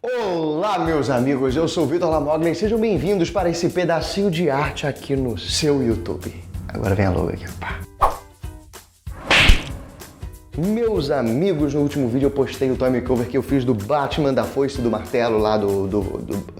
Olá, meus amigos, eu sou o Vitor Lamoglia e sejam bem-vindos para esse pedacinho de arte aqui no seu YouTube. Agora vem a logo aqui, pá. Meus amigos, no último vídeo eu postei o toy makeover que eu fiz do Batman, da foice e do martelo lá do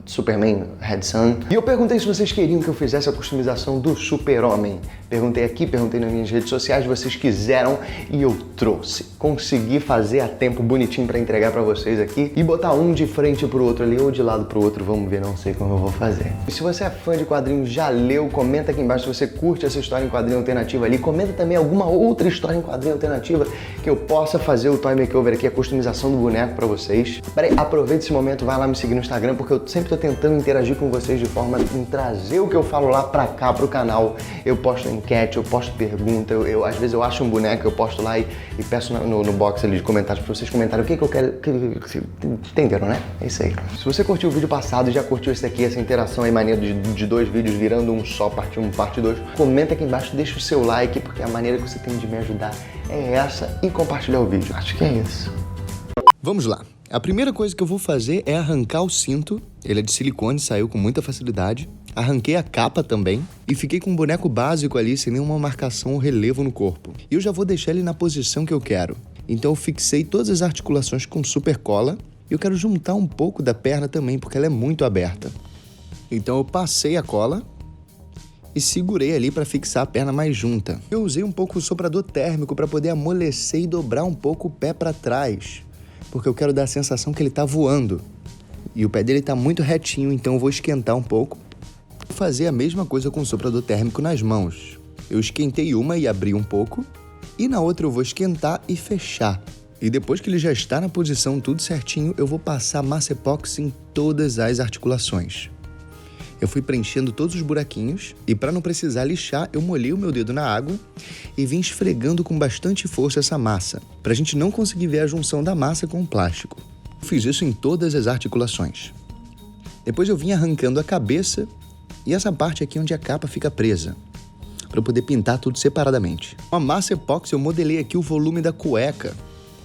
Superman Red Sun. E eu perguntei se vocês queriam que eu fizesse a customização do Super-Homem. Perguntei aqui, perguntei nas minhas redes sociais, vocês quiseram e eu trouxe. Consegui fazer a tempo bonitinho pra entregar pra vocês aqui e botar um de frente pro outro ali ou de lado pro outro, vamos ver, não sei como eu vou fazer. E se você é fã de quadrinhos, já leu, comenta aqui embaixo se você curte essa história em quadrinho alternativa ali. Comenta também alguma outra história em quadrinho alternativa que eu possa fazer o toy makeover aqui, a customização do boneco pra vocês. Peraí, aproveita esse momento, vai lá me seguir no Instagram, porque eu sempre tô tentando interagir com vocês de forma a trazer o que eu falo lá pra cá, pro canal. Eu posto enquete, eu posto pergunta, às vezes eu acho um boneco, eu posto lá e peço no box ali de comentários pra vocês comentarem o que eu quero. Entenderam, né? É isso aí. Se você curtiu o vídeo passado e já curtiu esse aqui, essa interação aí maneira de dois vídeos virando um só, parte 1, parte 2, comenta aqui embaixo, deixa o seu like, porque a maneira que você tem de me ajudar é essa, e compartilhar o vídeo. Acho que é isso. Vamos lá. A primeira coisa que eu vou fazer é arrancar o cinto. Ele é de silicone, saiu com muita facilidade. Arranquei a capa também e fiquei com um boneco básico ali, sem nenhuma marcação ou relevo no corpo. E eu já vou deixar ele na posição que eu quero. Então eu fixei todas as articulações com super cola e eu quero juntar um pouco da perna também, porque ela é muito aberta. Então eu passei a cola e segurei ali para fixar a perna mais junta. Eu usei um pouco o soprador térmico para poder amolecer e dobrar um pouco o pé para trás, porque eu quero dar a sensação que ele tá voando. E o pé dele tá muito retinho, então eu vou esquentar um pouco. Vou fazer a mesma coisa com o soprador térmico nas mãos. Eu esquentei uma e abri um pouco, e na outra eu vou esquentar e fechar. E depois que ele já está na posição tudo certinho, eu vou passar massa epóxi em todas as articulações. Eu fui preenchendo todos os buraquinhos e para não precisar lixar, eu molhei o meu dedo na água e vim esfregando com bastante força essa massa, para a gente não conseguir ver a junção da massa com o plástico. Eu fiz isso em todas as articulações. Depois eu vim arrancando a cabeça e essa parte aqui onde a capa fica presa, para eu poder pintar tudo separadamente. Com a massa epóxi eu modelei aqui o volume da cueca,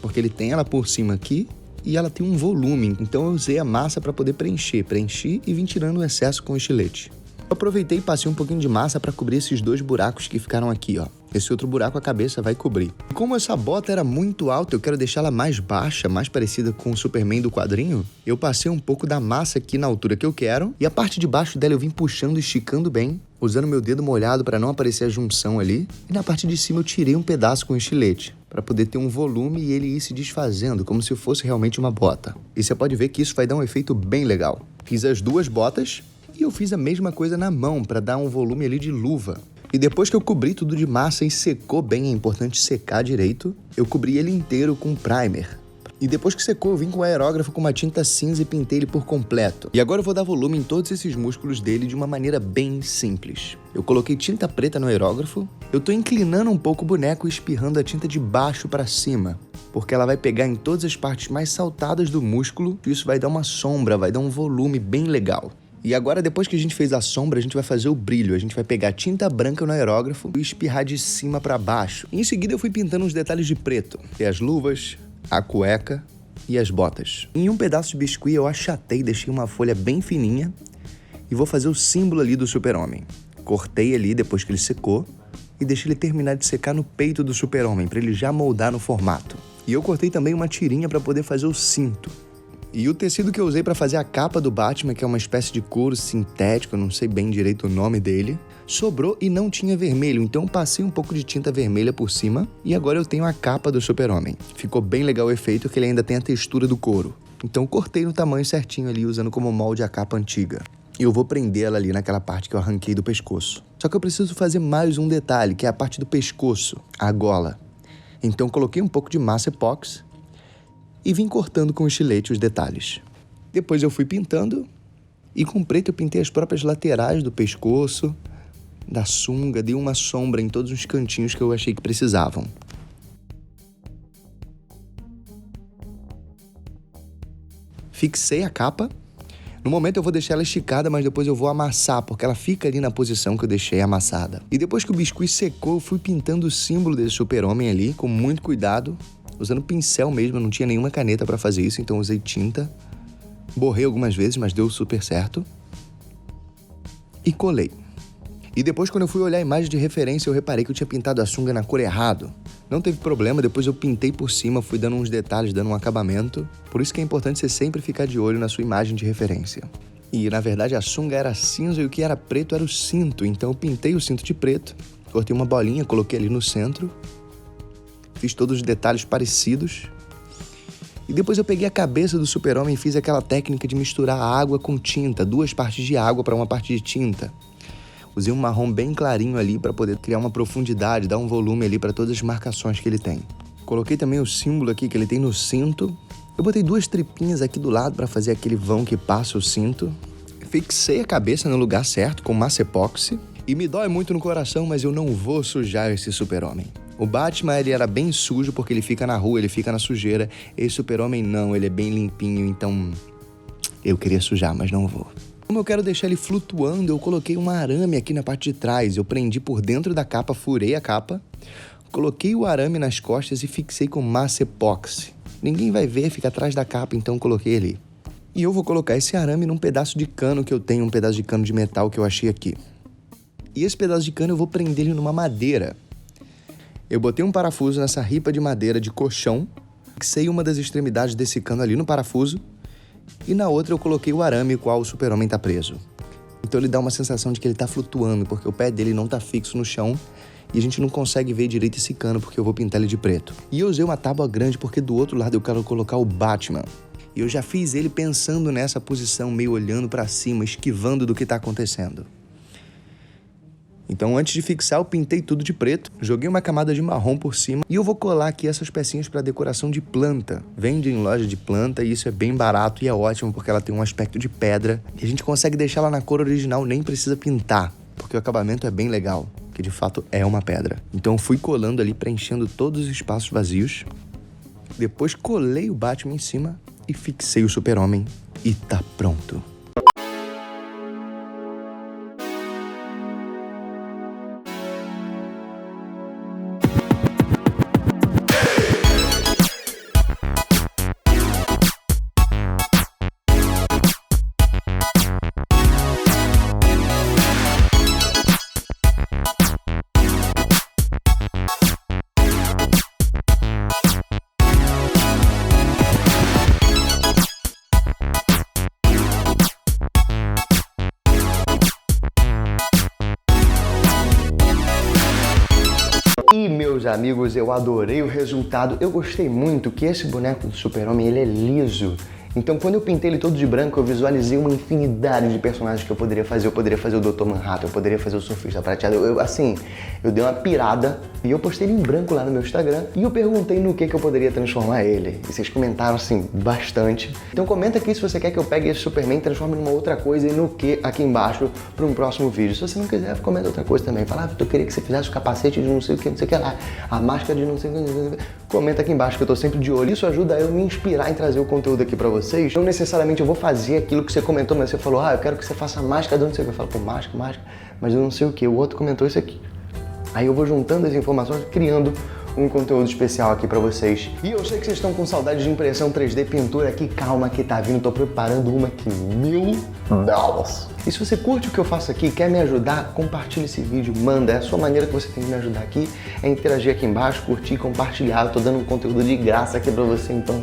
porque ele tem ela por cima aqui, e ela tem um volume, então eu usei a massa para poder preenchi e vim tirando o excesso com o estilete. Eu aproveitei e passei um pouquinho de massa para cobrir esses dois buracos que ficaram aqui, ó. Esse outro buraco a cabeça vai cobrir. E como essa bota era muito alta, eu quero deixá-la mais baixa, mais parecida com o Superman do quadrinho, eu passei um pouco da massa aqui na altura que eu quero, e a parte de baixo dela eu vim puxando e esticando bem, usando meu dedo molhado para não aparecer a junção ali, e na parte de cima eu tirei um pedaço com o estilete, para poder ter um volume e ele ir se desfazendo, como se fosse realmente uma bota. E você pode ver que isso vai dar um efeito bem legal. Fiz as duas botas e eu fiz a mesma coisa na mão, para dar um volume ali de luva. E depois que eu cobri tudo de massa e secou bem, é importante secar direito, eu cobri ele inteiro com primer. E depois que secou, eu vim com o aerógrafo com uma tinta cinza e pintei ele por completo. E agora eu vou dar volume em todos esses músculos dele de uma maneira bem simples. Eu coloquei tinta preta no aerógrafo, eu tô inclinando um pouco o boneco e espirrando a tinta de baixo para cima, porque ela vai pegar em todas as partes mais saltadas do músculo e isso vai dar uma sombra, vai dar um volume bem legal. E agora, depois que a gente fez a sombra, a gente vai fazer o brilho. A gente vai pegar tinta branca no aerógrafo e espirrar de cima para baixo. E em seguida eu fui pintando uns detalhes de preto. E as luvas, a cueca e as botas. Em um pedaço de biscuit eu achatei, deixei uma folha bem fininha e vou fazer o símbolo ali do Super-Homem. Cortei ali depois que ele secou e deixei ele terminar de secar no peito do Super-Homem, para ele já moldar no formato. E eu cortei também uma tirinha para poder fazer o cinto. E o tecido que eu usei para fazer a capa do Batman, que é uma espécie de couro sintético, eu não sei bem direito o nome dele, sobrou e não tinha vermelho, então passei um pouco de tinta vermelha por cima e agora eu tenho a capa do Super-Homem. Ficou bem legal o efeito, que ele ainda tem a textura do couro. Então cortei no tamanho certinho ali, usando como molde a capa antiga. E eu vou prender ela ali naquela parte que eu arranquei do pescoço. Só que eu preciso fazer mais um detalhe, que é a parte do pescoço, a gola. Então coloquei um pouco de massa epóxi e vim cortando com o estilete os detalhes. Depois eu fui pintando e com preto eu pintei as próprias laterais do pescoço, da sunga, dei uma sombra em todos os cantinhos que eu achei que precisavam. Fixei a capa. No momento eu vou deixar ela esticada, mas depois eu vou amassar, porque ela fica ali na posição que eu deixei amassada. E depois que o biscuit secou, eu fui pintando o símbolo desse Super-Homem ali, com muito cuidado, usando pincel mesmo, eu não tinha nenhuma caneta para fazer isso, então usei tinta Borrei algumas vezes, mas deu super certo. E colei. E depois, quando eu fui olhar a imagem de referência, eu reparei que eu tinha pintado a sunga na cor errado. Não teve problema, depois eu pintei por cima, fui dando uns detalhes, dando um acabamento. Por isso que é importante você sempre ficar de olho na sua imagem de referência. E, na verdade, a sunga era cinza e o que era preto era o cinto. Então eu pintei o cinto de preto, cortei uma bolinha, coloquei ali no centro. Fiz todos os detalhes parecidos. E depois eu peguei a cabeça do Super-Homem e fiz aquela técnica de misturar água com tinta. 2 partes de água para uma parte de tinta. Usei um marrom bem clarinho ali para poder criar uma profundidade, dar um volume ali para todas as marcações que ele tem. Coloquei também o símbolo aqui que ele tem no cinto. Eu botei 2 tripinhas aqui do lado para fazer aquele vão que passa o cinto. Fixei a cabeça no lugar certo com massa epóxi. E me dói muito no coração, mas eu não vou sujar esse Super-Homem. O Batman, ele era bem sujo porque ele fica na rua, ele fica na sujeira. Esse Super-Homem não, ele é bem limpinho, então eu queria sujar, mas não vou. Como eu quero deixar ele flutuando, eu coloquei um arame aqui na parte de trás. Eu prendi por dentro da capa, furei a capa, coloquei o arame nas costas e fixei com massa epóxi. Ninguém vai ver, fica atrás da capa, então coloquei ali. E eu vou colocar esse arame num pedaço de cano que eu tenho, um pedaço de cano de metal que eu achei aqui. E esse pedaço de cano eu vou prender ele numa madeira. Eu botei um parafuso nessa ripa de madeira de colchão, fixei uma das extremidades desse cano ali no parafuso, e na outra eu coloquei o arame qual o Super-Homem tá preso. Então ele dá uma sensação de que ele tá flutuando, porque o pé dele não tá fixo no chão e a gente não consegue ver direito esse cano porque eu vou pintar ele de preto. E eu usei uma tábua grande porque do outro lado eu quero colocar o Batman. E eu já fiz ele pensando nessa posição, meio olhando pra cima, esquivando do que tá acontecendo. Então, antes de fixar, eu pintei tudo de preto, joguei uma camada de marrom por cima e eu vou colar aqui essas pecinhas para decoração de planta. Vende em loja de planta e isso é bem barato e é ótimo porque ela tem um aspecto de pedra e a gente consegue deixar ela na cor original, nem precisa pintar, porque o acabamento é bem legal, que de fato é uma pedra. Então, eu fui colando ali, preenchendo todos os espaços vazios. Depois, colei o Batman em cima e fixei o Super-Homem e tá pronto. E, meus amigos, eu adorei o resultado. Eu gostei muito que esse boneco do Super-Homem, ele é liso. Então, quando eu pintei ele todo de branco, eu visualizei uma infinidade de personagens que eu poderia fazer. Eu poderia fazer o Dr. Manhattan, eu poderia fazer o Surfista Prateado. Eu dei uma pirada e eu postei ele em branco lá no meu Instagram. E eu perguntei no que eu poderia transformar ele. E vocês comentaram, assim, bastante. Então comenta aqui se você quer que eu pegue esse Superman e transforme numa outra coisa e no que aqui embaixo para um próximo vídeo. Se você não quiser, comenta outra coisa também. Fala, eu queria que você fizesse o capacete de não sei o que, não sei o que lá. A máscara de não sei o que. Comenta aqui embaixo que eu tô sempre de olho. Isso ajuda eu me inspirar em trazer o conteúdo aqui pra vocês. Não necessariamente eu vou fazer aquilo que você comentou, mas você falou, eu quero que você faça máscara de não sei o que. Eu falo, pô, máscara, mas eu não sei o que. O outro comentou isso aqui. Aí eu vou juntando as informações, criando um conteúdo especial aqui pra vocês. E eu sei que vocês estão com saudade de impressão 3D, pintura aqui. Calma que tá vindo, tô preparando uma aqui. Meu Deus! E se você curte o que eu faço aqui, quer me ajudar, compartilha esse vídeo, manda. É a sua maneira que você tem de me ajudar aqui, é interagir aqui embaixo, curtir, compartilhar. Eu tô dando um conteúdo de graça aqui pra você, então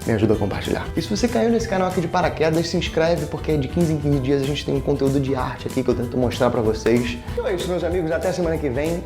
me ajuda a compartilhar. E se você caiu nesse canal aqui de paraquedas, se inscreve, porque de 15 em 15 dias a gente tem um conteúdo de arte aqui que eu tento mostrar pra vocês. Então é isso, meus amigos. Até semana que vem.